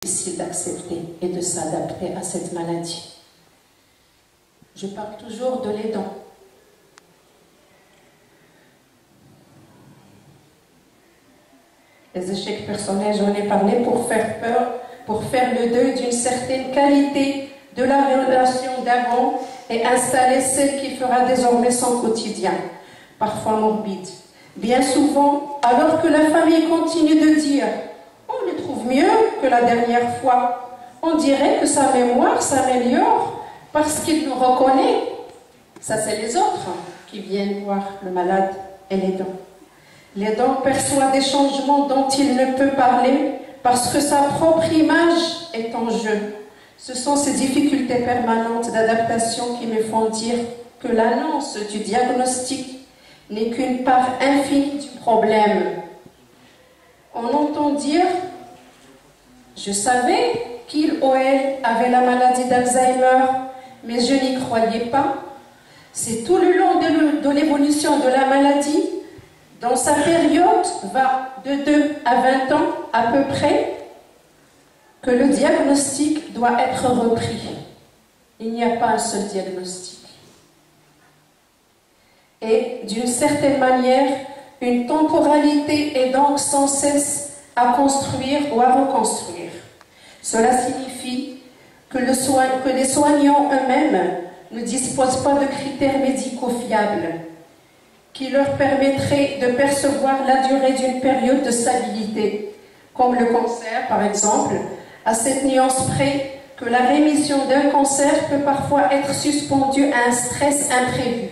difficile d'accepter et de s'adapter à cette maladie. Je parle toujours de l'aidant. Les échecs personnels, j'en ai parlé pour faire peur, pour faire le deuil d'une certaine qualité de la relation d'avant et installer celle qui fera désormais son quotidien, parfois morbide. Bien souvent, alors que la famille continue de dire « on le trouve mieux que la dernière fois », on dirait que sa mémoire s'améliore parce qu'il nous reconnaît. Ça, c'est les autres qui viennent voir le malade et l'aidant. L'aidant perçoit des changements dont il ne peut parler parce que sa propre image est en jeu. Ce sont ces difficultés permanentes d'adaptation qui me font dire que l'annonce du diagnostic n'est qu'une part infime du problème. On entend dire « Je savais qu'il ou elle avait la maladie d'Alzheimer, mais je n'y croyais pas. » C'est tout le long de l'évolution de la maladie, dans sa période va de 2 à 20 ans à peu près, que le diagnostic doit être repris. Il n'y a pas un seul diagnostic. Et d'une certaine manière, une temporalité est donc sans cesse à construire ou à reconstruire. Cela signifie que les soignants eux-mêmes ne disposent pas de critères médicaux fiables qui leur permettraient de percevoir la durée d'une période de stabilité, comme le cancer par exemple, à cette nuance près que la rémission d'un cancer peut parfois être suspendue à un stress imprévu.